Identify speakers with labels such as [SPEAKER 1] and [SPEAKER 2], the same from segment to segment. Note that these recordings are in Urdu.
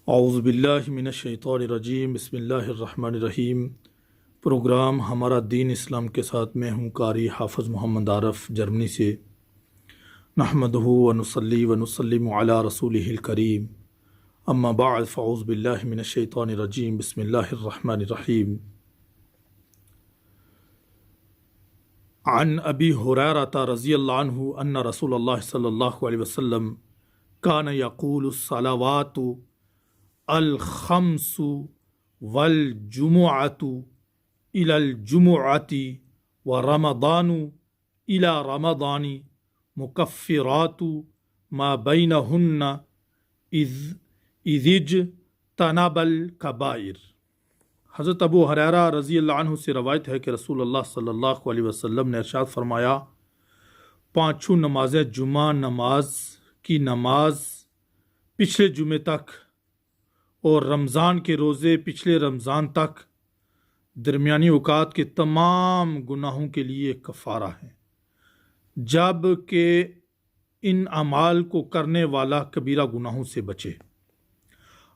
[SPEAKER 1] اعوذ باللہ من الشیطان الرجیم، بسم اللہ الرحمن الرحیم۔ پروگرام ہمارا دین اسلام کے ساتھ میں ہوں قاری حافظ محمد عارف جرمنی سے۔ نحمدہ ونصلی ونسلم علی رسولہ الکریم، اما بعد فاعوذ باللہ من الشیطان الرجیم، بسم اللہ الرحمن الرحیم۔ عن ابی ہریرہ رضی اللہ عنہ ان رسول اللہ صلی اللہ علیہ وسلم کان یقول الصلوات الخمس والجمعۃ الی الجمعۃ ورمضان الی رمضان مکفرات ما بینہن اذ اجتنب الکبائر۔ حضرت ابو ہریرہ رضی اللہ عنہ سے روایت ہے کہ رسول اللہ صلی اللہ علیہ وسلم نے ارشاد فرمایا، پانچوں نمازیں جمعہ نماز کی نماز پچھلے جمعے تک اور رمضان کے روزے پچھلے رمضان تک درمیانی اوقات کے تمام گناہوں کے لیے کفارہ ہیں، جب کہ ان اعمال کو کرنے والا کبیرہ گناہوں سے بچے۔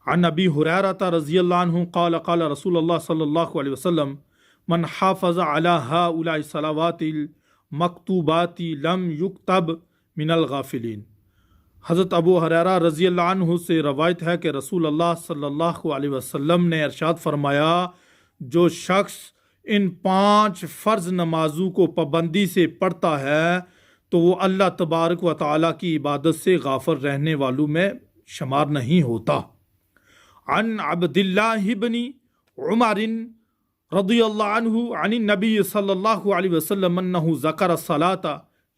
[SPEAKER 1] عن ابی ہریرہ رضی اللہ عنہ قال قال رسول اللہ صلی اللہ علیہ وسلم من حافظ علی هؤلاء الصلوات المکتوبات لم یکتب من الغافلین۔ حضرت ابو ہریرہ رضی اللہ عنہ سے روایت ہے کہ رسول اللہ صلی اللہ علیہ وسلم نے ارشاد فرمایا، جو شخص ان 5 فرض نمازوں کو پابندی سے پڑھتا ہے تو وہ اللہ تبارک و تعالیٰ کی عبادت سے غافل رہنے والوں میں شمار نہیں ہوتا۔ عن عبد اللہ بن عمر رضی اللہ عنہ عن النبی صلی اللہ علیہ وسلم انہ ذکر الصلاة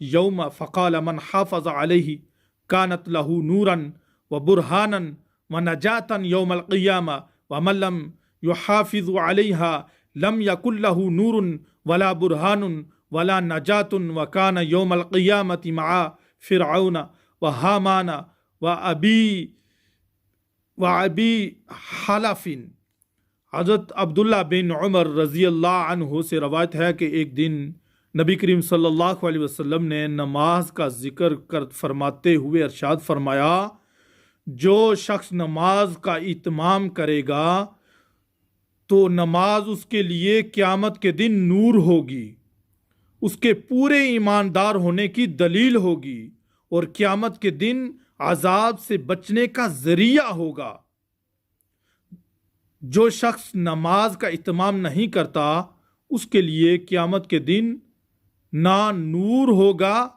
[SPEAKER 1] یوم فقال من حافظ علیہ كانت له نورا وبرهانا ونجاة يوم القيامة ومن لم يحافظ عليها لم يكن له نور ولا برهان ولا نجاة وكان يوم القيامة مع فرعون وهامان وأبي حلف۔ حضرت عبداللہ بن عمر رضی اللہ عنہ سے روایت ہے کہ ایک دن نبی کریم صلی اللہ علیہ وسلم نے نماز کا ذکر فرماتے ہوئے ارشاد فرمایا، جو شخص نماز کا اہتمام کرے گا تو نماز اس کے لیے قیامت کے دن نور ہوگی، اس کے پورے ایماندار ہونے کی دلیل ہوگی اور قیامت کے دن عذاب سے بچنے کا ذریعہ ہوگا۔ جو شخص نماز کا اہتمام نہیں کرتا اس کے لیے قیامت کے دن نہ نور ہوگا،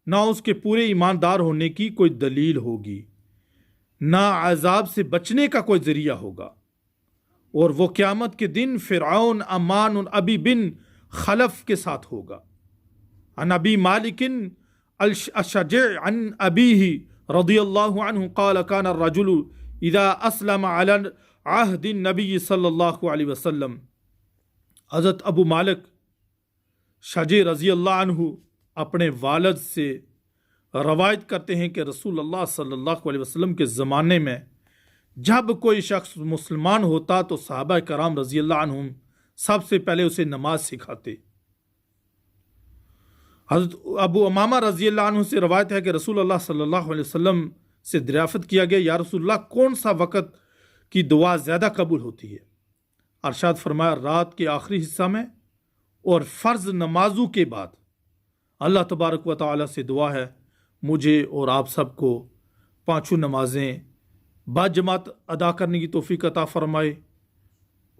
[SPEAKER 1] نہ اس کے پورے ایماندار ہونے کی کوئی دلیل ہوگی، نہ عذاب سے بچنے کا کوئی ذریعہ ہوگا، اور وہ قیامت کے دن فرعون امان ابی بن خلف کے ساتھ ہوگا۔ عن ابی مالک الشجع عن ابیہ رضی اللہ عنہ قال کان الرجل اذا اسلم علی عہد النبی صلی اللہ علیہ وسلم۔ حضرت ابو مالک شجع رضی اللہ عنہ اپنے والد سے روایت کرتے ہیں کہ رسول اللہ صلی اللہ علیہ وسلم کے زمانے میں جب کوئی شخص مسلمان ہوتا تو صحابہ کرام رضی اللہ عنہم سب سے پہلے اسے نماز سکھاتے۔ حضرت ابو امامہ رضی اللہ عنہ سے روایت ہے کہ رسول اللہ صلی اللہ علیہ وسلم سے دریافت کیا گیا، یا رسول اللہ کون سا وقت کی دعا زیادہ قبول ہوتی ہے؟ ارشاد فرمایا، رات کے آخری حصہ میں اور فرض نمازوں کے بعد۔ اللہ تبارک و تعالیٰ سے دعا ہے مجھے اور آپ سب کو 5 نمازیں باجماعت ادا کرنے کی توفیق عطا فرمائے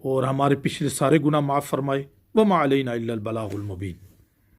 [SPEAKER 1] اور ہمارے پچھلے سارے گناہ معاف فرمائے۔ وما علینا الا البلاغ المبین۔